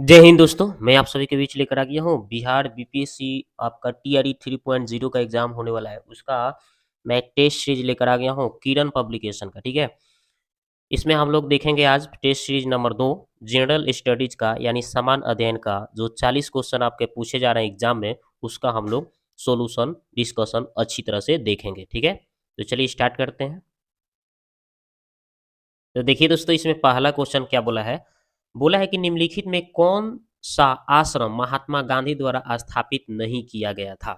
जय हिंद दोस्तों, मैं आप सभी के बीच लेकर आ गया हूँ बिहार बीपीएससी आपका टीआरई 3.0 का एग्जाम होने वाला है। उसका मैं टेस्ट सीरीज लेकर आ गया हूँ किरण पब्लिकेशन का। ठीक है, इसमें हम लोग देखेंगे आज test series number 2 general studies का यानी समान अध्ययन का जो 40 क्वेश्चन आपके पूछे जा रहे हैं एग्जाम में, उसका हम लोग सोल्यूशन डिस्कशन अच्छी तरह से देखेंगे। ठीक है, तो चलिए स्टार्ट करते हैं। तो देखिए दोस्तों, इसमें पहला क्वेश्चन क्या बोला है कि निम्नलिखित में कौन सा आश्रम महात्मा गांधी द्वारा स्थापित नहीं किया गया था।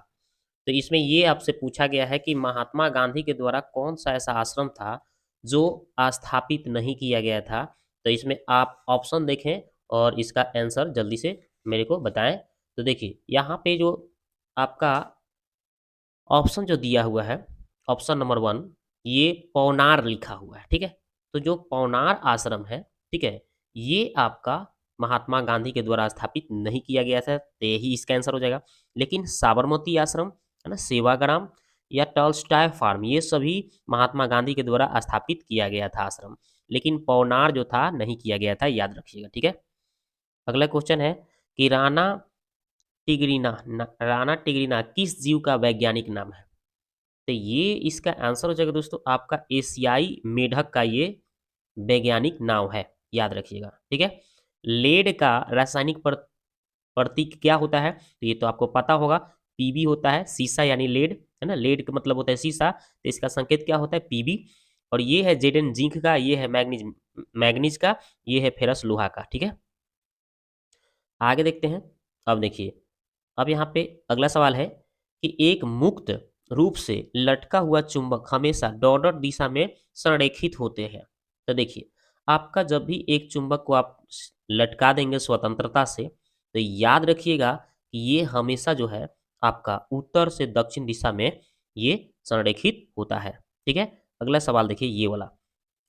तो इसमें ये आपसे पूछा गया है कि महात्मा गांधी के द्वारा कौन सा ऐसा आश्रम था जो स्थापित नहीं किया गया था। तो इसमें आप ऑप्शन देखें और इसका आंसर जल्दी से मेरे को बताएं। तो देखिए यहाँ पे जो आपका ऑप्शन जो दिया हुआ है, ऑप्शन नंबर 1, ये पौनार लिखा हुआ है। ठीक है, तो जो पौनार आश्रम है, ठीक है, ये आपका महात्मा गांधी के द्वारा स्थापित नहीं किया गया था, तो यही इसका आंसर हो जाएगा। लेकिन साबरमती आश्रम है ना, सेवाग्राम या टॉल्स्टॉय फार्म, ये सभी महात्मा गांधी के द्वारा स्थापित किया गया था आश्रम, लेकिन पौनार जो था नहीं किया गया था, याद रखिएगा। ठीक है, अगला क्वेश्चन है कि राणा टिग्रीना किस जीव का वैज्ञानिक नाम है। तो ये इसका आंसर हो जाएगा दोस्तों आपका एशियाई मेढक का ये वैज्ञानिक नाम है, याद रखिएगा। ठीक है, लेड का रासायनिक प्रतीक क्या होता है, तो ये तो आपको पता होगा, पीबी होता है, सीसा यानी लेड है ना, लेड का मतलब होता है सीसा, तो इसका संकेत क्या होता है, पीबी। और ये है जेडन जिंक का, ये है मैग्नीज का, ये है फेरस लोहा का। ठीक है, आगे देखते हैं। अब देखिए, अब यहाँ पे अगला सवाल है कि एक मुक्त रूप से लटका हुआ चुंबक हमेशा डॉट दिशा में संरेखित होते हैं। तो देखिए, आपका जब भी एक चुंबक को आप लटका देंगे स्वतंत्रता से, तो याद रखिएगा कि ये हमेशा जो है आपका उत्तर से दक्षिण दिशा में ये संरेखित होता है। ठीक है, अगला सवाल देखिए ये वाला।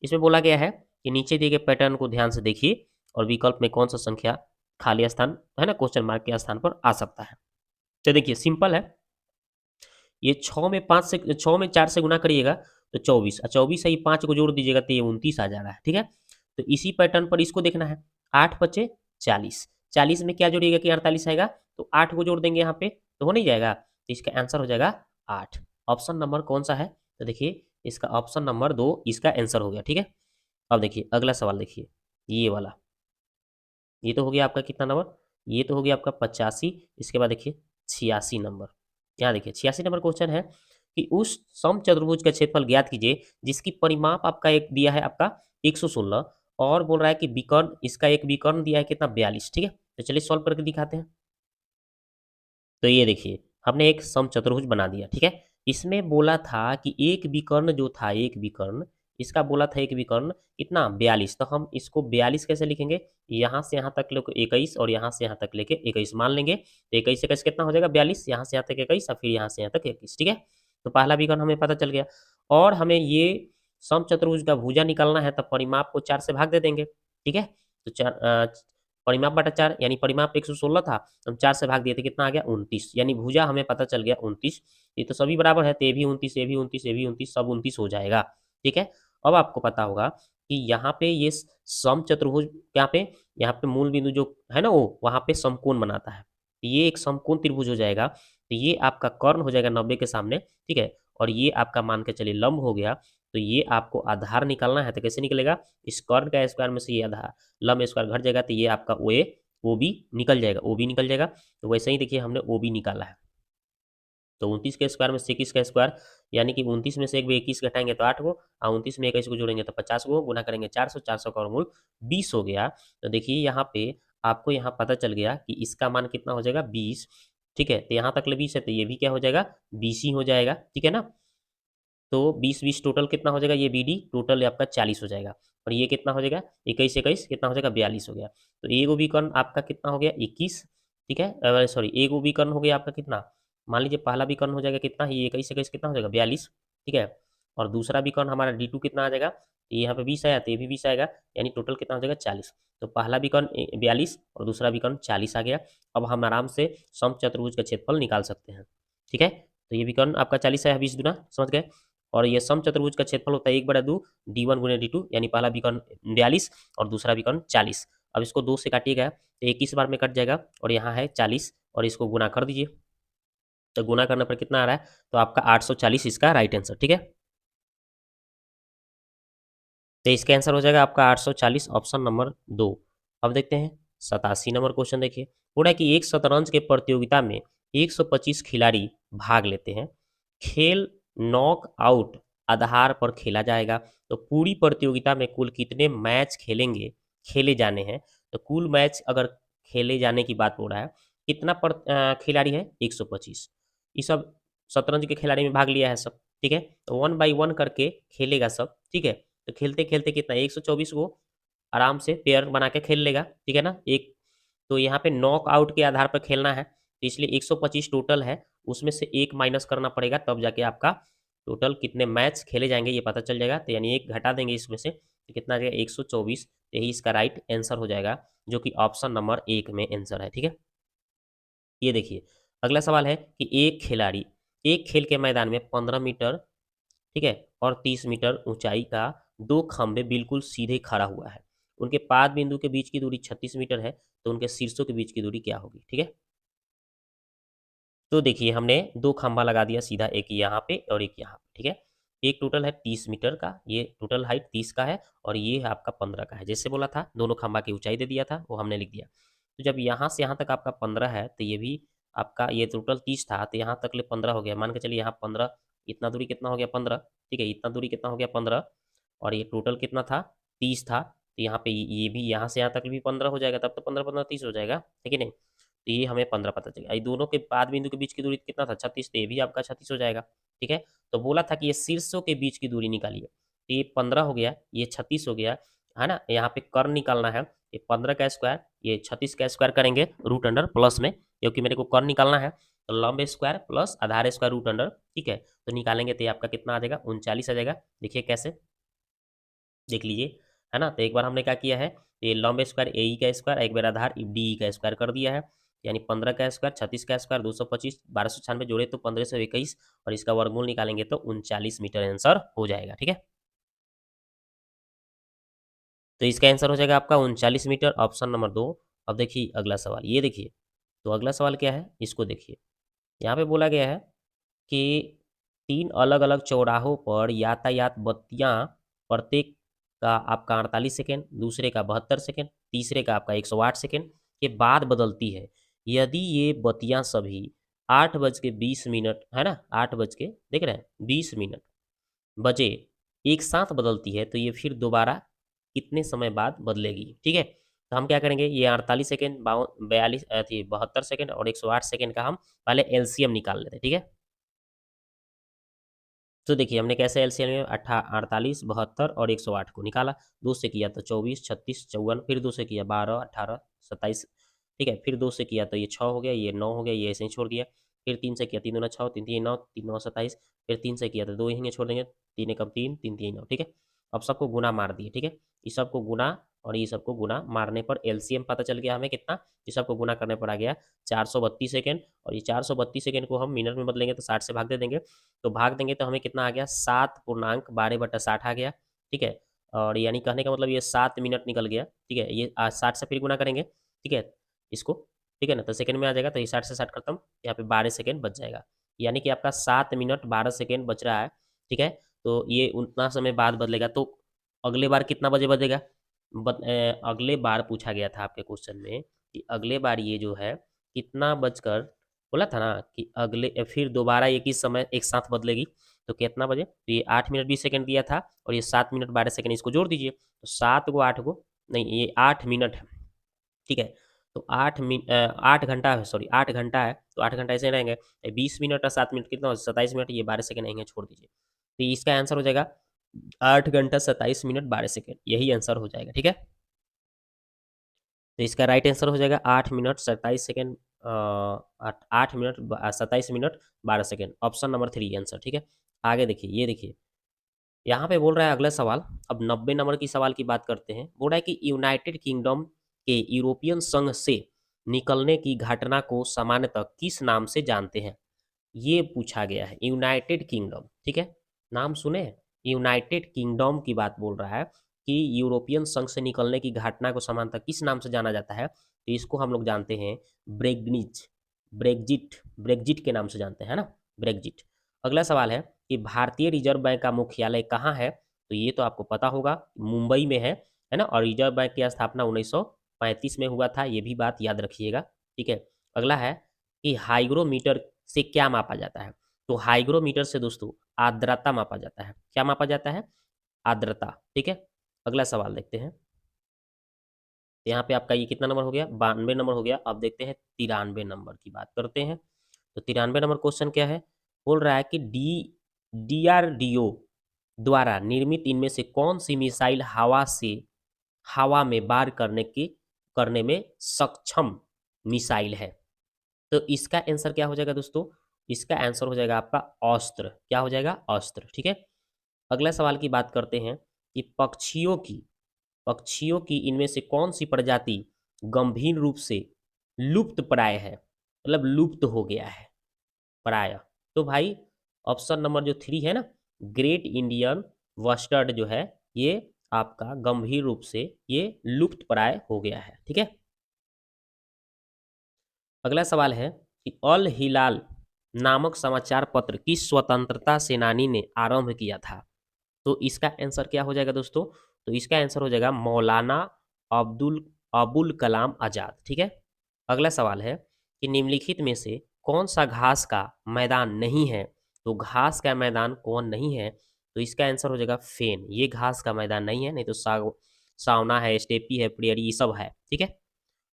इसमें बोला गया है कि नीचे दिए गए पैटर्न को ध्यान से देखिए और विकल्प में कौन सा संख्या खाली स्थान है ना, क्वेश्चन मार्क के स्थान पर आ सकता है। तो देखिए सिंपल है, ये 6 में 4 से गुना करिएगा तो 24, और 24 से ही 5 को जोड़ दीजिएगा तो ये 29 आ जा रहा है। ठीक है, तो इसी पैटर्न पर इसको देखना है। 8 बचे 40, 40 में क्या जोड़िएगा कि 48 आएगा, तो 8 को जोड़ देंगे यहाँ पे तो हो नहीं जाएगा, तो इसका आंसर हो जाएगा 8। ऑप्शन नंबर कौन सा है, तो देखिए इसका ऑप्शन नंबर 2 इसका आंसर हो गया। ठीक है, अब देखिए अगला सवाल देखिए ये वाला। ये तो हो गया आपका कितना नंबर, ये तो हो गया आपका 85। इसके बाद देखिए 86 नंबर। यहाँ देखिए 86 नंबर क्वेश्चन है कि उस समचतुर्भुज का क्षेत्रफल ज्ञात कीजिए जिसकी परिमाप आपका एक दिया है आपका 116, और बोल रहा है कि विकर्ण, इसका एक विकर्ण दिया है कितना 42। ठीक है, तो चलिए सॉल्व करके दिखाते हैं। तो ये देखिए हमने एक समचतुर्भुज बना दिया। ठीक है, इसमें बोला था कि एक विकर्ण जो था, एक विकर्ण, इसका बोला था एक विकर्ण कितना 42, तो हम इसको 42 कैसे लिखेंगे, यहाँ से यहाँ तक लेके 21 और यहाँ से यहाँ तक लेके 21 मान लेंगे, तो 21 से 21 कितना हो जाएगा 42, यहाँ से यहाँ तक 21 और फिर यहाँ से यहाँ तक 21। ठीक है, तो पहला विकर्ण हमें पता चल गया। और हमें ये समचतुर्भुज का भुजा निकालना है, तब परिमाप को 4 से भाग दे देंगे। ठीक है, तो परिमाप बटा 4 यानी परिमाप 116 था, हम 4 से भाग दिए थे, कितना आ गया 29, यानी भुजा हमें पता चल गया 29। ये तो सभी बराबर है, तो ये भी 29, ये भी 29, ये भी 29, सब 29 हो जाएगा। ठीक है, अब आपको पता होगा कि यहाँ पे ये समचतुर्भुज, यहाँ पे मूल बिंदु जो है ना वो वहाँ पे समकोण बनाता है, तो ये एक समकोण त्रिभुज हो जाएगा। तो ये आपका कर्ण हो जाएगा 90 के सामने। ठीक है, और ये आपका मान के चलिए लंब हो गया। तो ये आपको आधार निकालना है, तो कैसे निकलेगा, इस कर्ण का स्क्वायर में से ये आधार लंब स्क्वायर घट जाएगा, तो ये आपका ओ बी निकल जाएगा, ओ बी निकल जाएगा। तो वैसे ही देखिए हमने ओ बी निकाला है, तो 29 के स्क्वायर में से 21 का स्क्वायर, यानी कि 29 में से एक 21 घटाएंगे तो 8 गो, और 29 में 21 को जोड़ेंगे तो 50 गो, गुना करेंगे 400, 400 का वर्गमूल 20 हो गया। तो देखिए यहाँ पे आपको यहाँ पता चल गया कि इसका मान कितना हो जाएगा 20। ठीक है, तो यहाँ तक ले 20 है, तो ये भी क्या हो जाएगा 20 ही हो जाएगा। ठीक है ना, तो 20 टोटल कितना हो जाएगा, ये बी डी टोटल आपका 40 हो जाएगा, और ये कितना हो जाएगा 21 21 कितना हो जाएगा 42 हो गया। तो एगो विकर्ण आपका कितना हो गया 21। ठीक है, सॉरी एगो विकर्ण हो गया आपका कितना, मान लीजिए पहला विकर्ण हो जाएगा कितना, ये 21 21 कितना हो जाएगा 42। ठीक है, और दूसरा विकर्ण हमारा D2 कितना आ जाएगा, तो यहाँ पे 20 आया तो ये भी 20 आएगा, यानी टोटल कितना हो जाएगा 40। तो पहला विकर्ण 42 और दूसरा विकर्ण 40 आ गया। अब हम आराम से समचतुर्भुज का क्षेत्रफल निकाल सकते हैं। ठीक है, तो ये विकर्ण आपका 40 आया, 20 गुना, समझ गए। और ये समचतुर्भुज का क्षेत्रफल होता है 1/2 D1 गुने D2, यानी पहला विकर्ण 42 और दूसरा विकर्ण 40। अब इसको 2 से काटिएगा तो 21 बार में कट जाएगा और यहाँ है 40 और इसको गुना कर दीजिए। तो गुना करने पर कितना आ रहा है, तो आपका 840 इसका राइट आंसर, ठीक है। तो इसका आंसर हो जाएगा आपका 840, ऑप्शन नंबर 2। अब देखते हैं 87 नंबर क्वेश्चन। देखिए बोला कि एक शतरंज के प्रतियोगिता में 125 खिलाड़ी भाग लेते हैं। खेल नॉक आउट आधार पर खेला जाएगा। तो पूरी प्रतियोगिता में कुल कितने मैच खेले जाने हैं। तो कुल मैच अगर खेले जाने की बात हो रहा है, कितना खिलाड़ी है, 125। ये सब शतरंज के खिलाड़ी में भाग लिया है सब, ठीक है। तो 1 बाई 1 करके खेलेगा सब, ठीक है। तो खेलते खेलते कितना 124 को आराम से पेयर बना के खेल लेगा, ठीक है ना। एक तो यहाँ पे नॉक आउट के आधार पर खेलना है, तो इसलिए 125 टोटल है, उसमें से एक माइनस करना पड़ेगा, तब जाके आपका टोटल कितने मैच खेले जाएंगे ये पता चल जाएगा। तो यानी एक घटा देंगे इसमें से, तो कितना आ जाएगा 124। यही इसका राइट आंसर हो जाएगा, जो कि ऑप्शन नंबर 1 में आंसर है, ठीक है। ये देखिए अगला सवाल है कि एक खिलाड़ी एक खेल के मैदान में 15 मीटर, ठीक है, और 30 मीटर ऊंचाई का दो खंभे बिल्कुल सीधे खड़ा हुआ है। उनके पाद बिंदु के बीच की दूरी 36 मीटर है। तो उनके शीर्षों के बीच की दूरी क्या होगी, ठीक है। तो देखिए हमने दो खंभा लगा दिया सीधा, एक यहाँ पे और एक यहाँ पे, ठीक है। एक टोटल है 30 मीटर का, ये टोटल हाइट 30 का है, और ये आपका 15 का है। जैसे बोला था दोनों खंभा की ऊंचाई दे दिया था, वो हमने लिख दिया। तो जब यहाँ से यहाँ तक आपका 15 है, तो ये भी आपका, ये टोटल 30 था, तो यहाँ तक ले 15 हो गया। मान के चलिए यहाँ 15, इतना दूरी कितना हो गया 15, ठीक है। इतना दूरी कितना हो गया 15, और ये टोटल कितना था 30 था। तो यहाँ पे ये भी यहाँ से यहाँ तक भी 15 हो जाएगा, तब तो 15 15 30 हो जाएगा, है कि नहीं। तो ये हमें 15 पता चलेगा। ये दोनों के पाद बिंदु के बीच की दूरी कितना था 36, तो ये भी आपका 36 हो जाएगा, ठीक है। तो बोला था कि ये शीर्षों के बीच की दूरी निकालिए, तो ये 15 हो गया, ये 36 हो गया, है ना। यहाँ पे कर्ण निकालना है, ये 15 का स्क्वायर ये 36 का स्क्वायर करेंगे रूट अंडर प्लस में, क्योंकि मेरे को कर्ण निकालना है। तो लंब स्क्वायर प्लस आधार स्क्वायर रूट अंडर, ठीक है। तो निकालेंगे तो ये आपका कितना आ जाएगा 39 आ जाएगा। देखिए कैसे, देख लीजिए, है ना। तो एक बार हमने क्या किया है, ये लंब स्क्वायर ए का स्क्वायर, एक बार आधार डी का स्क्वायर कर दिया है। यानी 15 का स्क्वायर 36 का स्क्वायर 225, 1296 जोड़े तो 1521, और इसका वर्गमूल निकालेंगे तो 39 मीटर आंसर हो जाएगा, ठीक है। तो इसका आंसर हो जाएगा आपका 39 मीटर, ऑप्शन नंबर 2। अब देखिए अगला सवाल, ये देखिए। तो अगला सवाल क्या है, इसको देखिए। यहाँ पे बोला गया है कि 3 अलग-अलग चौराहों पर यातायात बत्तियाँ, प्रत्येक का आपका 48 सेकंड, दूसरे का 72 सेकंड, तीसरे का आपका 108 सेकंड के बाद बदलती है। यदि ये बत्तियाँ सभी 8:20 है ना, 8 बज के देख रहे हैं 20 मिनट बजे एक साथ बदलती है, तो ये फिर दोबारा कितने समय बाद बदलेगी, ठीक है। तो हम क्या करेंगे, ये 48 सेकंड, 42 थी 72 सेकंड और 108 सेकंड का हम पहले एलसीएम निकाल लेते हैं, ठीक है। तो देखिए हमने कैसे एलसीएम में 48, 72 और 108 को निकाला। दो से किया तो 24, 36, 54, फिर दो से किया 12, 18, 27, ठीक है। फिर दो से किया तो ये 6 हो गया, ये 9 हो गया, ये ऐसे ही छोड़ दिया। फिर 3 से किया 3 दूना 6, 3 3 9, 3 9 27। फिर 3 से किया तो 2 यहीं छोड़ देंगे, 3 एकम 3, 3 3 9, ठीक है। अब सबको गुना मार दिए, ठीक है। इस सबको गुना और ये सबको गुना मारने पर एलसीएम पता चल गया हमें कितना। इस सबको गुना करने पर आ गया 432 सेकंड, और ये 432 सेकंड को हम मिनट में बदलेंगे तो 60 से भाग दे देंगे। तो भाग देंगे तो हमें कितना आ गया 7.12/60 आ गया, ठीक है। और यानी कहने का मतलब ये 7 मिनट निकल गया, ठीक है। ये 60 से फिर गुना करेंगे, ठीक है, इसको, ठीक है ना। तो सेकंड में आ जाएगा, तो ये 60 से 60 खत्म, यहाँ पे 12 सेकंड बच जाएगा। यानी कि आपका 7 मिनट 12 सेकंड बच रहा है, ठीक है। तो ये उतना समय बाद बदलेगा, तो अगले बार कितना बजे बजेगा। अगले बार पूछा गया था आपके क्वेश्चन में कि अगले बार ये जो है कितना बजकर, बोला था ना कि अगले फिर दोबारा एक ही समय एक साथ बदलेगी। तो कितना बजे, तो ये 8 मिनट 20 सेकंड दिया था, और ये 7 मिनट 12 सेकंड, इसको जोड़ दीजिए तो 7 को 8 को, नहीं ये 8 मिनट है, ठीक है। तो 8 घंटा है, सॉरी 8 घंटा है, तो 8 घंटा ऐसे रहेंगे। 20 मिनट और 7 मिनट कितना, 27 मिनट, ये 12 सेकंड आएंगे, छोड़ दीजिए। तो इसका आंसर हो जाएगा 8 घंटा 27 मिनट 12 सेकंड, यही आंसर हो जाएगा, ठीक है। तो इसका राइट आंसर हो जाएगा 8 minute 27 second, 8 minute 27 minute 12 second, option number 3 answer, ठीक है। आगे देखिए, ये देखिए यहाँ पे बोल रहा है अगला सवाल। अब 90 नंबर की सवाल की बात करते हैं। बोल रहा है कि यूनाइटेड किंगडम के यूरोपियन संघ से निकलने की घटना को सामान्यतः किस नाम से जानते हैं, ये पूछा गया है। यूनाइटेड किंगडम, ठीक है, नाम सुने हैं? यूनाइटेड किंगडम की बात बोल रहा है, कि यूरोपियन संघ से निकलने की घटना को सामान्यतः किस नाम से जाना जाता है, तो इसको हम लोग जानते हैं ब्रेग्जिट ब्रेग्जिट के नाम से जानते हैं ना, ब्रेग्जिट। अगला सवाल है कि भारतीय रिजर्व बैंक का मुख्यालय कहाँ है, तो ये तो आपको पता होगा, मुंबई में है ना, और रिजर्व बैंक की स्थापना 1935 में हुआ था, ये भी बात याद रखिएगा, ठीक है। अगला है कि हाइग्रोमीटर से क्या मापा जाता है, तो हाइग्रोमीटर से दोस्तों आर्द्रता मापा जाता है। क्या मापा जाता है? आर्द्रता, ठीक है। अगला सवाल देखते हैं। यहाँ पे आपका ये कितना नंबर हो गया? 92 नंबर हो गया। अब देखते हैं 93 नंबर की बात करते हैं। तो 93 नंबर क्वेश्चन क्या है? बोल रहा है कि डीआरडीओ द्वारा निर्मित इनमें से कौन सी मिसाइल हवा में वार करने में सक्षम मिसाइल है? तो इसका आंसर क्या हो जाएगा दोस्तों? इसका आंसर हो जाएगा आपका अस्त्र। क्या हो जाएगा? अस्त्र, ठीक है। अगला सवाल की बात करते हैं कि पक्षियों की इनमें से कौन सी प्रजाति गंभीर रूप से लुप्त प्राय है, मतलब लुप्त हो गया है प्राय? तो भाई ऑप्शन नंबर जो 3 है ना, ग्रेट इंडियन बस्टर्ड जो है, ये आपका गंभीर रूप से ये लुप्त प्राय हो गया है, ठीक है। अगला सवाल है कि अल हिलाल नामक समाचार पत्र किस स्वतंत्रता सेनानी ने आरंभ किया था? तो इसका आंसर क्या हो जाएगा दोस्तों? तो इसका आंसर हो जाएगा मौलाना अब्दुल अबुल कलाम आजाद, ठीक है। अगला सवाल है कि निम्नलिखित में से कौन सा घास का मैदान नहीं है? तो घास का मैदान कौन नहीं है? तो इसका आंसर हो जाएगा फेन। ये घास का मैदान नहीं है, नहीं तो सावना है, स्टेपी है, प्रियरी, ये सब है, ठीक है।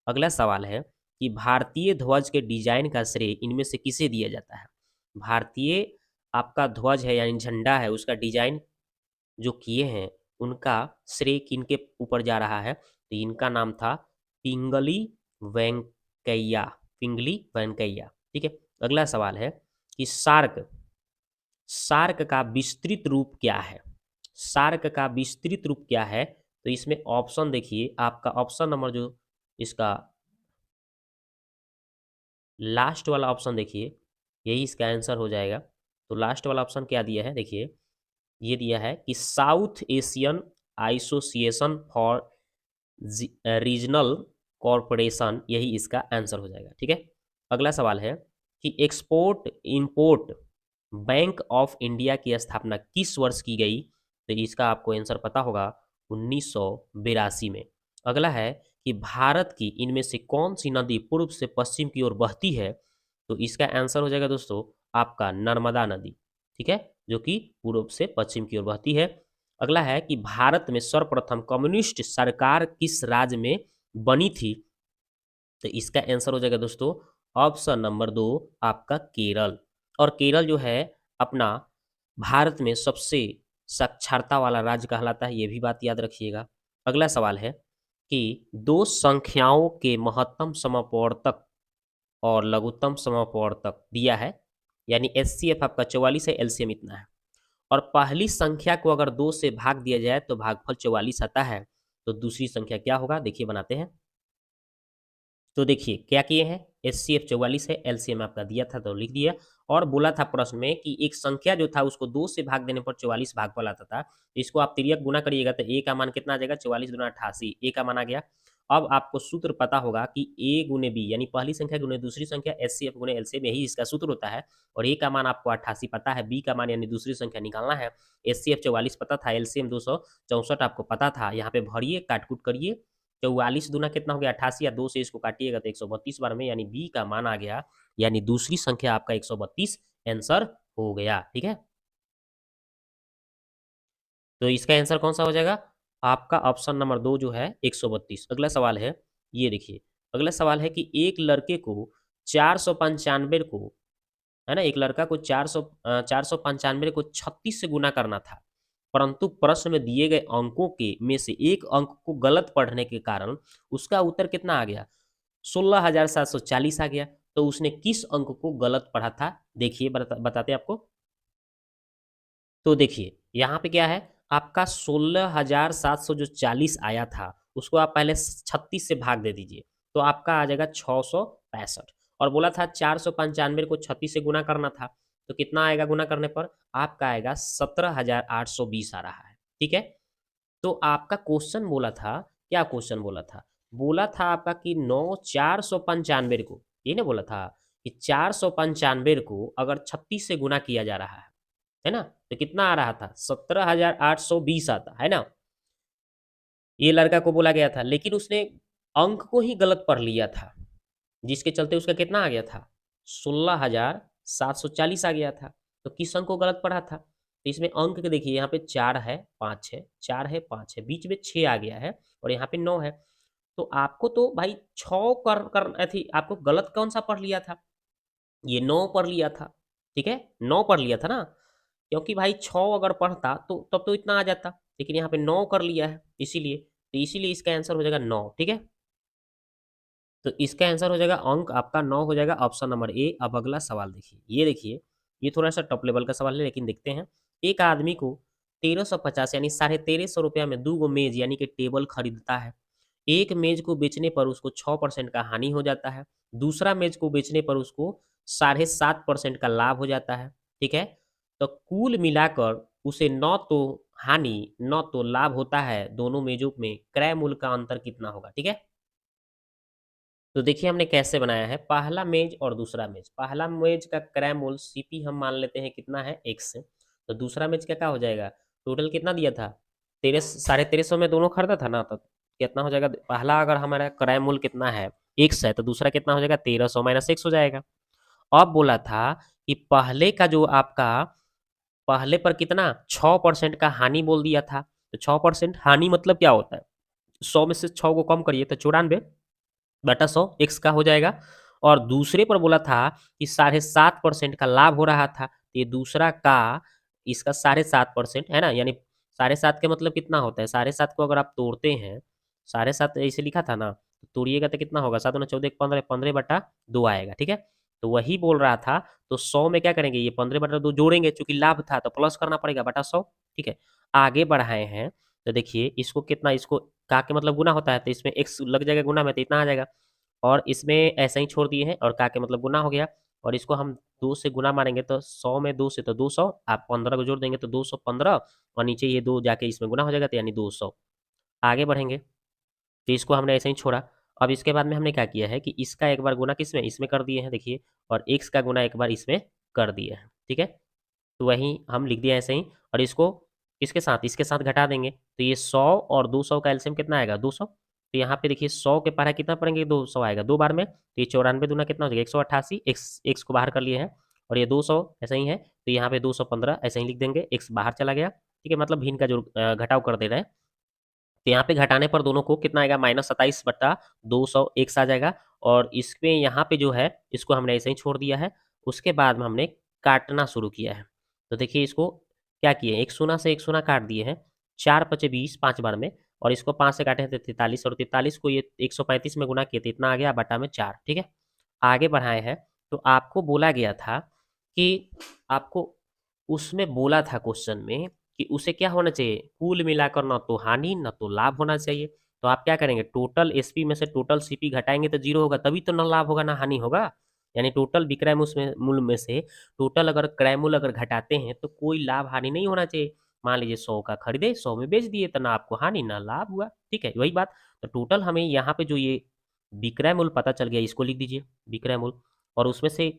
अगला सवाल है कि भारतीय ध्वज के डिजाइन का श्रेय इनमें से किसे दिया जाता है? भारतीय आपका ध्वज है यानी झंडा है, उसका डिजाइन जो किए हैं उनका श्रेय किनके ऊपर जा रहा है? तो इनका नाम था पिंगली वेंकैया, पिंगली वेंकैया, ठीक है। अगला सवाल है कि सार्क का विस्तृत रूप क्या है? सार्क का विस्तृत रूप क्या है? तो इसमें ऑप्शन देखिए, आपका ऑप्शन नंबर जो इसका लास्ट वाला ऑप्शन देखिए, यही इसका आंसर हो जाएगा। तो लास्ट वाला ऑप्शन क्या दिया है देखिए, ये दिया है कि south Asian association for regional corporation, यही इसका आंसर हो जाएगा, ठीक है। अगला सवाल है कि export import bank of India की स्थापना किस वर्ष की गई? तो इसका आपको आंसर पता होगा, 1982 में। अगला है कि भारत की इनमें से कौन सी नदी पूर्व से पश्चिम की ओर बहती है? तो इसका आंसर हो जाएगा दोस्तों आपका नर्मदा नदी, ठीक है, जो कि पूर्व से पश्चिम की ओर बहती है। अगला है कि भारत में सर्वप्रथम कम्युनिस्ट सरकार किस राज्य में बनी थी? तो इसका आंसर हो जाएगा दोस्तों ऑप्शन नंबर 2 आपका केरल। और केरल जो है अपना भारत में सबसे साक्षरता वाला राज्य कहलाता है, ये भी बात याद रखिएगा। अगला सवाल है कि दो संख्याओं के महत्तम समवर्तक और लघुत्तम समवर्तक दिया है, यानी एचसीएफ आपका 44 है, एलसीएम इतना है, और पहली संख्या को अगर 2 से भाग दिया जाए तो भागफल 44 आता है, तो दूसरी संख्या क्या होगा? देखिए बनाते हैं। तो देखिए क्या किए हैं, एचसीएफ 44 है, एलसीएम आपका दिया था तो लिख दिया, और बोला था प्रश्न में कि एक संख्या जो था उसको 2 से भाग देने पर 44 भागफल आता था, तो इसको आप तिर्यक गुना करिएगा तो ए का मान कितना आ जाएगा? 44 दूना 88, ए का मान आ गया। अब आपको सूत्र पता होगा कि ए गुने बी यानी पहली संख्या गुने दूसरी संख्या, एचसीएफ गुने एलसीएम, यही इसका सूत्र होता है। और ए का मान आपको 88 पता है, बी का मान यानी दूसरी संख्या निकालना है, एचसीएफ 44 पता था, एलसीएम 264 आपको पता था। यहाँ पे भरिए, काटकूट करिए, 44 दूना कितना हो गया? 88, या 2 से इसको काटिएगा तो 132 बार में, यानी बी का मान आ गया, यानी दूसरी संख्या आपका 132 आंसर हो गया, ठीक है। तो इसका आंसर कौन सा हो जाएगा? आपका ऑप्शन नंबर 2 जो है 132। अगला सवाल है, ये देखिए, अगला सवाल है कि एक लड़के को 495 को, है ना, एक लड़का को 495 को 36 से गुना करना था, परंतु प्रश्न में दिए गए अंकों के में से एक अंक को गलत पढ़ने के कारण उसका उत्तर कितना आ गया? 16,740 आ गया। तो उसने किस अंक को गलत पढ़ा था? देखिए बताते आपको। तो देखिए यहाँ पे क्या है, आपका 16,700 जो 40 आया था उसको आप पहले 36 से भाग दे दीजिए, तो आपका आ जाएगा 665। और बोला था 495 को 36 से गुना करना था, तो कितना आएगा गुना करने पर? आपका आएगा 17,820 आ रहा है, ठीक है। तो आपका क्वेश्चन बोला था, क्या क्वेश्चन बोला था? बोला था आपका कि 495 को, ये ना बोला था कि 495 को अगर 36 से गुना किया जा रहा है ना, तो कितना आ रहा था? 17,820 आता है ना। ये लड़का को बोला गया था, लेकिन उसने अंक को ही गलत पढ़ लिया था, जिसके चलते उसका कितना आ गया था? 16,740 आ गया था। तो किस अंक को गलत पढ़ा था? तो इसमें अंक के देखिए, यहाँ पे 4 है, 5 है, 4 है, 5 है, बीच में 6 आ गया है और यहाँ पे 9 है। तो आपको तो भाई 6 कर थी, आपको गलत कौन सा पढ़ लिया था? ये 9 पढ़ लिया था, ठीक है, 9 पढ़ लिया था ना, क्योंकि भाई 6 अगर पढ़ता तो तब तो इतना आ जाता, लेकिन यहाँ पे 9 कर लिया है, इसीलिए तो इसीलिए इसका आंसर हो जाएगा 9, ठीक है। तो इसका आंसर हो जाएगा, अंक आपका 9 हो जाएगा, ऑप्शन नंबर ए। अब अगला सवाल देखिए, ये देखिए, ये थोड़ा सा टॉप लेवल का सवाल है, लेकिन देखते हैं। एक आदमी को 1350 यानी 1350 रुपया में 2 गो मेज यानी कि टेबल खरीदता है। एक मेज को बेचने पर उसको 6% का हानि हो जाता है, दूसरा मेज को बेचने पर उसको 7.5% का लाभ हो जाता है, ठीक है। तो कुल मिलाकर उसे न तो हानि न तो लाभ होता है, दोनों मेजों में क्रय मूल्य का अंतर कितना होगा, ठीक है। तो देखिए हमने कैसे बनाया है, पहला मेज और दूसरा मेज। पहला मेज का क्रय मूल्य सीपी हम मान लेते हैं कितना है, x। तो दूसरा मेज का क्या हो जाएगा? टोटल कितना दिया था? 1350 में दोनों खरीदा था ना, तो कितना हो जाएगा? पहला अगर हमारा क्रय मूल्य कितना है, x है, तो दूसरा कितना हो जाएगा? 1300 माइनस x हो जाएगा। अब बोला था कि पहले का जो आपका, पहले पर कितना 6% का हानि बोल दिया था। तो 6% हानि मतलब क्या होता है? 100 में से 6 को कम करिए तो 94 बटा 100 एक्स का हो जाएगा। और दूसरे पर बोला था कि 7.5% का लाभ हो रहा था, तो ये दूसरा का इसका 7.5% है ना, यानी 7.5 का मतलब कितना होता है? 7.5 को अगर आप तोड़ते हैं, 7.5 ऐसे लिखा था ना, तो तोड़िएगा तो कितना होगा? 7 14 15, 15/2 आएगा, ठीक है। तो वही बोल रहा था। तो 100 में क्या करेंगे, ये 15/2 जोड़ेंगे, चूंकि लाभ था तो प्लस करना पड़ेगा बटा 100, ठीक है। आगे बढ़ाए हैं, तो देखिए इसको कितना, इसको का के मतलब गुना होता है, तो इसमें एक्स लग जाएगा गुना में, तो इतना आ जाएगा। और इसमें ऐसा ही छोड़ दिए हैं, और का के मतलब गुना हो गया, और इसको हम 2 से गुना मारेंगे, तो 100 में 2 से तो 200, आप 15 को जोड़ देंगे तो 215, और नीचे ये 2 जाके इसमें गुना हो जाएगा, तो यानी 200। आगे बढ़ेंगे, तो इसको हमने ऐसे ही छोड़ा। अब इसके बाद में हमने क्या किया है कि इसका एक बार गुना किसमें, इसमें कर दिए हैं, देखिए, और एक्स का गुना एक बार इसमें कर दिए हैं, ठीक है। तो वही हम लिख दिया ऐसे ही, और इसको किसके साथ, इसके साथ घटा देंगे, तो ये 100 और 200 का एलसीएम कितना आएगा? 200। तो यहाँ पे देखिए 100 के पढ़ा कितना पढ़ेंगे, 200 आएगा 2 बार में, तो ये 94 दूना कितना हो जाएगा? 188, एक्स को बाहर कर लिए हैं, और ये 200 ऐसा ही है, तो यहाँ पे 215 ऐसे ही लिख देंगे, एक्स बाहर चला गया, ठीक है, मतलब भिन्न का जो घटाव कर दे रहे हैं। तो यहाँ पे घटाने पर दोनों को कितना आएगा? -27/200 एक्स आ जाएगा। और इसमें यहाँ पे जो है, इसको हमने ऐसे ही छोड़ दिया है। उसके बाद में हमने काटना शुरू किया है। तो देखिए इसको क्या किए, एक शून्य से एक शून्य काट दिए हैं, 4 पचे 20 5 बार में, और इसको 5 से काटे हैं तो 43, और 43 को ये 135 में गुना किए तो इतना आ गया बटा में 4, ठीक है। आगे बढ़ाए हैं, तो आपको बोला गया था कि आपको उसमें बोला था क्वेश्चन में कि उसे क्या होना चाहिए, कुल मिलाकर ना तो हानि ना तो लाभ होना चाहिए। तो आप क्या करेंगे, टोटल एसपी में से टोटल सीपी घटाएंगे तो जीरो होगा, तभी तो ना लाभ होगा ना हानि होगा। यानी टोटल विक्रय मूल्य में से टोटल अगर क्रय मूल्य अगर घटाते हैं तो कोई लाभ हानि नहीं होना चाहिए। मान लीजिए 100 का खरीदे, 100 में बेच दिए, तो ना आपको हानि ना लाभ हुआ, ठीक है, वही बात। तो टोटल हमें यहाँ पे जो ये विक्रय मूल्य पता चल गया, इसको लिख दीजिए विक्रय मूल्य, और उसमें से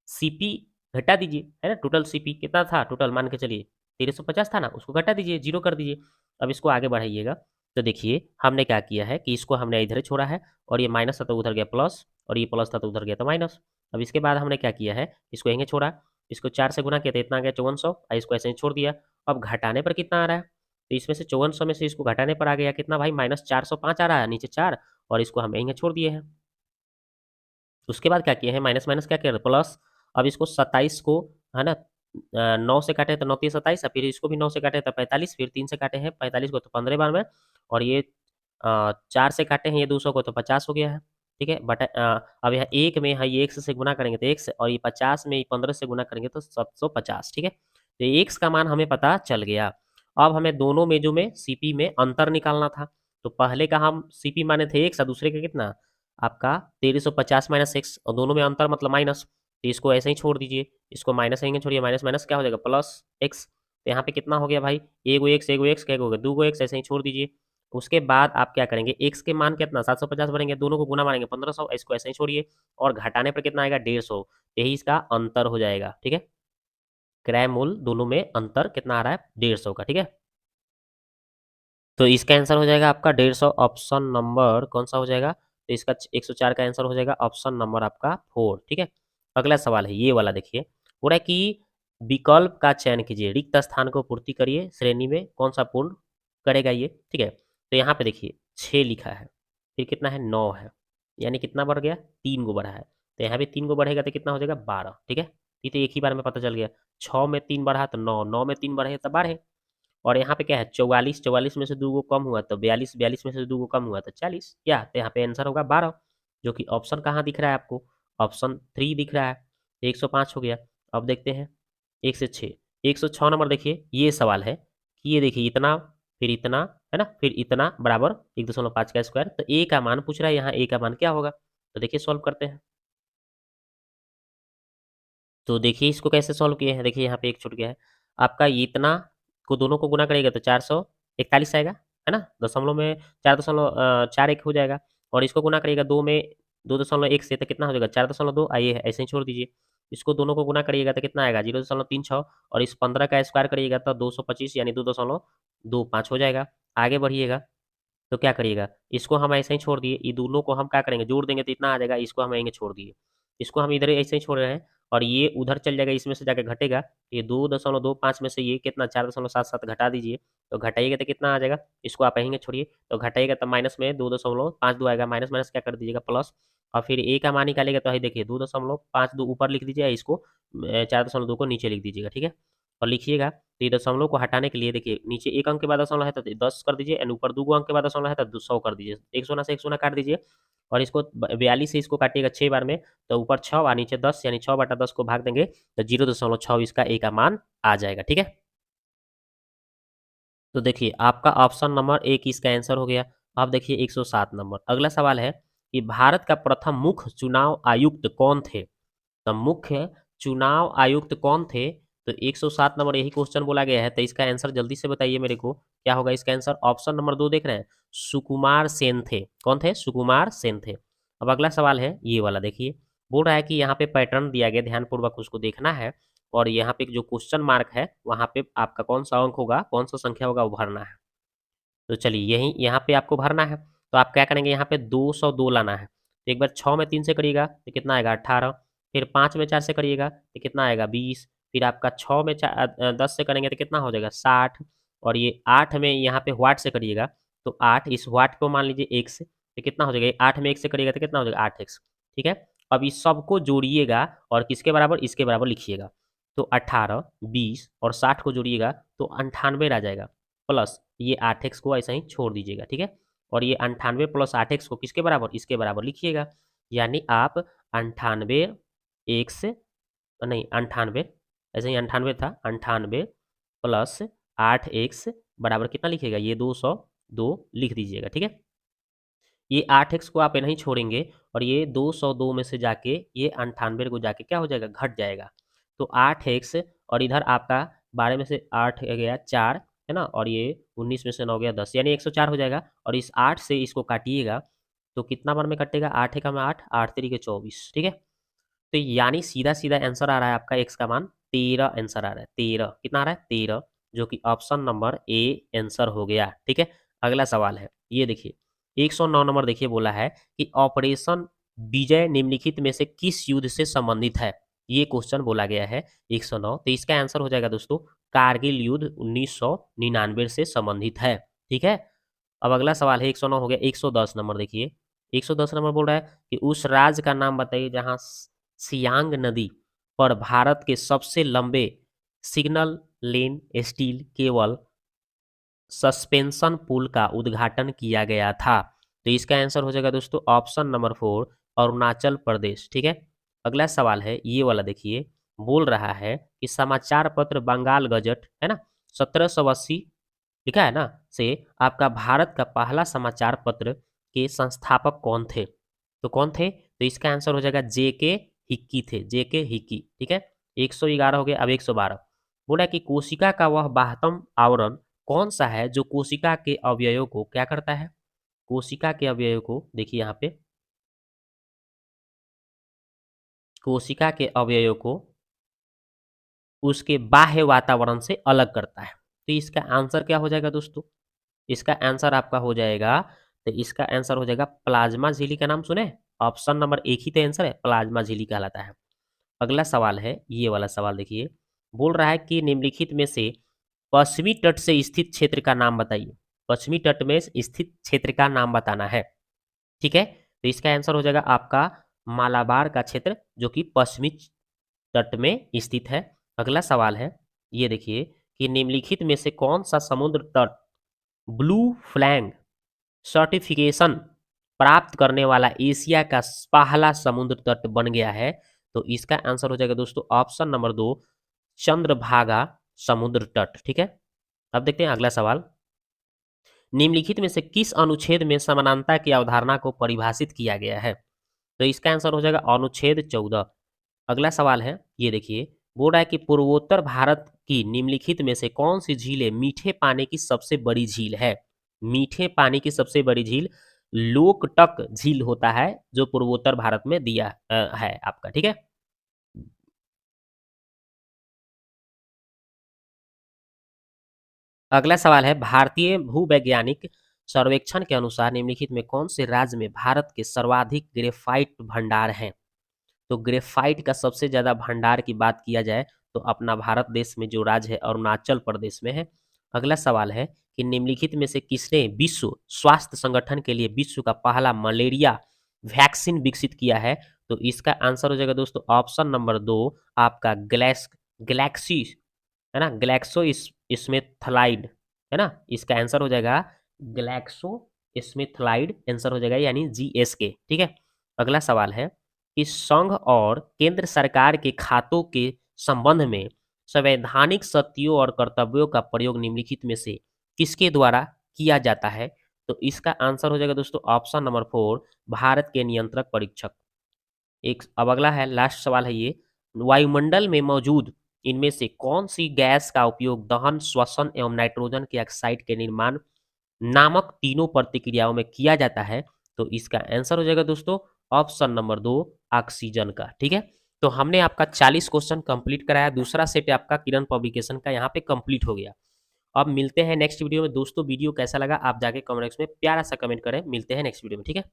सीपी घटा दीजिए, है ना। टोटल सीपी कितना था, टोटल मान के चलिए 1350 था ना, उसको घटा दीजिए, जीरो कर दीजिए। अब इसको आगे बढ़ाइएगा, तो देखिए हमने क्या किया है कि इसको हमने इधर छोड़ा है, और ये माइनस था तो उधर गया प्लस, और ये प्लस था तो उधर गया तो माइनस। अब इसके बाद हमने क्या किया है, इसको यहीं छोड़ा, इसको 4 से गुना किया तो इतना आ गया 5400, और इसको ऐसे ही छोड़ दिया। अब घटाने पर कितना आ रहा है, तो इसमें से 5400 में से इसको घटाने पर आ गया कितना भाई, -405 आ रहा है, नीचे 4, और इसको हम यहीं छोड़ दिए हैं। उसके बाद क्या किए हैं, माइनस माइनस क्या किया, प्लस। अब इसको 27 को, है ना, 9 से काटे तो 9 3 27, फिर इसको भी 9 से काटे तो 45, फिर 3 से काटे हैं 45 को तो 15 बार में, और ये 4 से काटे हैं ये 200 को तो 50 हो गया है, ठीक है। बट अब यहाँ एक में है, ये x से गुना करेंगे तो x, और ये 50 में 15 से गुना करेंगे तो 750, ठीक है। तो x का मान हमें पता चल गया। अब हमें दोनों मेजों में सीपी में अंतर निकालना था। तो पहले का हम सीपी माने थे x, और दूसरे का कितना आपका 1350 माइनस एक्स, और दोनों में अंतर मतलब माइनस, तो इसको ऐसे ही छोड़ दीजिए, इसको माइनस यहीं छोड़िए, माइनस माइनस क्या हो जाएगा, प्लस एक्स। तो यहाँ पे कितना हो गया भाई, एगो एक्स क्या हो गया, 2 एक्स, ऐसे ही छोड़ दीजिए। उसके बाद आप क्या करेंगे, एक्स के मान कितना 750 बढ़ेंगे, दोनों को गुना मारेंगे 1500, इसको ऐसे ही छोड़िए और घटाने पर कितना आएगा 150, यही इसका अंतर हो जाएगा। ठीक है, क्रय मूल्य दोनों में अंतर कितना आ रहा है 150 का। ठीक है, तो इसका आंसर हो जाएगा आपका 150, ऑप्शन नंबर कौन सा हो जाएगा, तो इसका 104 का आंसर हो जाएगा ऑप्शन नंबर आपका 4। ठीक है, अगला सवाल है ये वाला, देखिए हो रहा है कि विकल्प का चयन कीजिए, रिक्त स्थान को पूर्ति करिए, श्रेणी में कौन सा पूर्ण करेगा ये। ठीक है, तो यहाँ पे देखिए 6 लिखा है, फिर कितना है 9 है, यानी कितना बढ़ गया 3 गो बढ़ा है, तो यहाँ पे 3 गो बढ़ेगा तो कितना हो जाएगा 12। ठीक है, ये तो एक ही बार में पता चल गया, 6 में 3 बढ़ा तो 9, 9 में 3 बढ़े तो 12, और यहाँ पे क्या है 44, 44 में से 2 गो कम हुआ तो 42, 42 में से 2 गो कम हुआ तो 40, क्या तो यहाँ पे आंसर होगा 12, जो कि ऑप्शन कहाँ दिख रहा है आपको, ऑप्शन 3 दिख रहा है, 105 हो गया। अब देखते हैं 1 से 6, 106 नंबर देखिए, ये सवाल है कि ये देखिए इतना फिर इतना है ना, फिर इतना बराबर 1.5 का स्क्वायर, तो ए का मान पूछ रहा है, यहाँ ए का मान क्या होगा, तो देखिए सॉल्व करते हैं। तो देखिए इसको कैसे सॉल्व किए हैं, देखिए यहाँ पे एक छूट गया है आपका, ये इतना को दोनों को गुना करेगा तो 441 आएगा, है ना, दशमलव में 4.41 हो जाएगा, और इसको गुना करिएगा 2 में 2.1 से, तो कितना हो जाएगा 4.2, आइए ऐसे ही छोड़ दीजिए। इसको दोनों को गुना करिएगा तो कितना आएगा 0.36, और इस 15 का स्क्वायर करिएगा तो 225 यानी 2.25 हो जाएगा। आगे बढ़िएगा तो क्या करिएगा, इसको हम ऐसे ही छोड़ दिए, ये दोनों को हम क्या करेंगे जोड़ देंगे तो इतना आ जाएगा, इसको हम आएंगे छोड़ दिए, इसको हम इधर ऐसे ही छोड़ रहे हैं, और ये उधर चल जाएगा, इसमें से जाकर घटेगा, ये 2.25 में से ये कितना 4.77 घटा दीजिए, तो घटाइएगा तो कितना आ जाएगा, इसको आप यहीं छोड़िए, तो घटाइएगा तो माइनस में 2.52 आएगा, माइनस माइनस क्या कर दीजिएगा प्लस, और फिर ए का मान निकालेगा तो देखिए 2.52 ऊपर लिख दीजिए, इसको 4.2 को नीचे लिख दीजिएगा। ठीक है, और लिखिएगा तो ये दशमलव को हटाने के लिए देखिए नीचे एक अंक के बाद दशमलव है तो 10 कर दीजिए, एंड ऊपर 2 अंक के बाद दशमलव है तो 100 कर दीजिए, एक सोना से एक सोना काट दीजिए, और इसको 42 से इसको काटिएगा 6 बार में, तो ऊपर 6 और नीचे 10, यानी 6/10 को भाग देंगे तो 0.26 का ए का मान आ जाएगा। ठीक है, तो देखिए आपका ऑप्शन नंबर एक इसका आंसर हो गया। अब देखिए 107 नंबर, अगला सवाल है कि भारत का प्रथम मुख्य चुनाव आयुक्त कौन थे, तो मुख्य चुनाव आयुक्त कौन थे, तो 107 नंबर यही क्वेश्चन बोला गया है, तो इसका आंसर जल्दी से बताइए मेरे को क्या होगा इसका आंसर। ऑप्शन नंबर 2 देख रहे हैं, सुकुमार सेन थे, कौन थे सुकुमार सेन थे। अब अगला सवाल है ये वाला, देखिए बोल रहा है कि यहाँ पे पैटर्न दिया गया, ध्यानपूर्वक उसको देखना है, और यहाँ पे जो क्वेश्चन मार्क है वहाँ पे आपका कौन सा अंक होगा, कौन सा संख्या होगा वो भरना है। तो चलिए यही यहाँ पे आपको भरना है, तो आप क्या करेंगे यहाँ पे 202 लाना है, तो एक बार 6 में 3 से करिएगा तो कितना आएगा 18, फिर 5 में 4 से करिएगा तो कितना आएगा 20, फिर आपका 6 में 10 से करेंगे तो कितना हो जाएगा 60, और ये 8 में यहाँ पे व्हाट से करिएगा तो 8, इस व्हाट को मान लीजिए x से, तो कितना हो जाएगा 8 में 1 से करिएगा तो कितना हो जाएगा 8x। ठीक है, अब इस सबको जोड़िएगा और किसके बराबर, इसके बराबर लिखिएगा, तो 18, 20 और 60 को जोड़िएगा तो 98 आ जाएगा, प्लस ये 8x को ऐसा ही छोड़ दीजिएगा। ठीक है, और ये 98 प्लस 8x को किसके बराबर, इसके बराबर लिखिएगा, यानी आप 98 x नहीं 98, ऐसे ही 98 था, 98 प्लस 8x बराबर कितना लिखिएगा, ये 202 लिख दीजिएगा। ठीक है, ये 8x को आप नहीं छोड़ेंगे, और ये 202 में से जाके ये 98 को जाके क्या हो जाएगा घट जाएगा, तो 8x, और इधर आपका 12 में से 8 गया 4, है ना, और ये 19 में से 9 गया 10, यानी 104 हो जाएगा, और इस 8 से इसको काटिएगा तो कितना बार में कटेगा, 8 का में 8, 8 तरीके 24। ठीक है, तो यानी सीधा सीधा आंसर आ रहा है आपका x का मान 13 आंसर आ रहा है, 13 कितना आ रहा है 13, जो कि ऑप्शन नंबर ए आंसर हो गया। ठीक है, अगला सवाल है ये देखिए 109 नंबर, देखिए बोला है कि ऑपरेशन विजय निम्नलिखित में से किस युद्ध से संबंधित है, ये क्वेश्चन बोला गया है 109, तो इसका आंसर हो जाएगा दोस्तों कारगिल युद्ध 1999 से संबंधित है। ठीक है, अब अगला सवाल है 109 हो गया, 110 नंबर देखिए 110 नंबर बोल रहा है कि उस राज्य का नाम बताइए जहां सियांग नदी पर भारत के सबसे लंबे सिग्नल लेन स्टील केबल सस्पेंशन पुल का उद्घाटन किया गया था, तो इसका आंसर हो जाएगा दोस्तों ऑप्शन नंबर 4 अरुणाचल प्रदेश। ठीक है, अगला सवाल है ये वाला, देखिए बोल रहा है कि समाचार पत्र बंगाल गजट है ना 1780 लिखा है ना से आपका भारत का पहला समाचार पत्र के संस्थापक कौन थे, तो कौन थे, तो इसका आंसर हो जाएगा जे के हिक्की थे, जे के हिक्की। ठीक है, 111 हो गया, अब 112 बोला कि कोशिका का वह बाह्यतम आवरण कौन सा है जो कोशिका के अवयवों को क्या करता है? कोशिका के अवयवों को देखिए यहाँ पे, कोशिका के अवयवों को उसके बाह्य वातावरण से अलग करता है। तो इसका आंसर क्या हो जाएगा दोस्तों? इसका आंसर आपका हो जाएगा, तो इसका आंसर हो जाएगा प्लाज्मा झिल्ली। का नाम सुने? ऑप्शन नंबर एक ही तो आंसर है, प्लाज्मा झिल्ली कहलाता है। अगला सवाल है, ये वाला सवाल देखिए, बोल रहा है कि निम्नलिखित में से पश्चिमी तट से स्थित क्षेत्र का नाम बताइए। पश्चिमी तट में स्थित क्षेत्र का नाम बताना है, ठीक है। तो इसका आंसर हो जाएगा आपका मालाबार का क्षेत्र, जो कि पश्चिमी तट में स्थित है। अगला सवाल है, ये देखिए कि निम्नलिखित में से कौन सा समुद्र तट ब्लू फ्लैग सर्टिफिकेशन प्राप्त करने वाला एशिया का पहला समुद्र तट बन गया है? तो इसका आंसर हो जाएगा दोस्तों ऑप्शन नंबर 2, चंद्रभागा समुद्र तट, ठीक है। अब देखते हैं अगला सवाल, निम्नलिखित में से किस अनुच्छेद में समानता की अवधारणा को परिभाषित किया गया है? तो इसका आंसर हो जाएगा अनुच्छेद 14। अगला सवाल है, ये देखिए, बोल रहा है कि पूर्वोत्तर भारत की निम्नलिखित में से कौन सी झीलें मीठे पानी की सबसे बड़ी झील है? मीठे पानी की सबसे बड़ी झील लोकटक झील होता है, जो पूर्वोत्तर भारत में दिया है आपका, ठीक है। अगला सवाल है, भारतीय भूवैज्ञानिक सर्वेक्षण के अनुसार निम्नलिखित में कौन से राज्य में भारत के सर्वाधिक ग्रेफाइट भंडार हैं? तो ग्रेफाइट का सबसे ज़्यादा भंडार की बात किया जाए तो अपना भारत देश में जो राज्य है अरुणाचल प्रदेश में है। अगला सवाल है कि निम्नलिखित में से किसने विश्व स्वास्थ्य संगठन के लिए विश्व का पहला मलेरिया वैक्सीन विकसित किया है? तो इसका आंसर हो जाएगा दोस्तों ऑप्शन नंबर 2, आपका गैलेक्सी, है ना, ग्लैक्सो स्मिथलाइड, है ना। इसका आंसर हो जाएगा ग्लैक्सो स्मिथलाइड, आंसर हो जाएगा यानी GSK, ठीक है। अगला सवाल है कि संघ और केंद्र सरकार के खातों के संबंध में संवैधानिक शक्तियों और कर्तव्यों का प्रयोग निम्नलिखित में से किसके द्वारा किया जाता है? तो इसका आंसर हो जाएगा दोस्तों ऑप्शन नंबर 4, भारत के नियंत्रक परीक्षक। एक अब अगला है, लास्ट सवाल है ये, वायुमंडल में मौजूद इनमें से कौन सी गैस का उपयोग दहन, श्वसन एवं नाइट्रोजन के ऑक्साइड के निर्माण नामक तीनों प्रतिक्रियाओं में किया जाता है? तो इसका आंसर हो जाएगा दोस्तों ऑप्शन नंबर 2, ऑक्सीजन का, ठीक है। तो हमने आपका 40 क्वेश्चन कंप्लीट कराया, दूसरा सेट आपका किरण पब्लिकेशन का यहाँ पे कंप्लीट हो गया। अब मिलते हैं नेक्स्ट वीडियो में दोस्तों। वीडियो कैसा लगा आप जाके कमेंट बॉक्स में प्यारा सा कमेंट करें। मिलते हैं नेक्स्ट वीडियो में, ठीक है।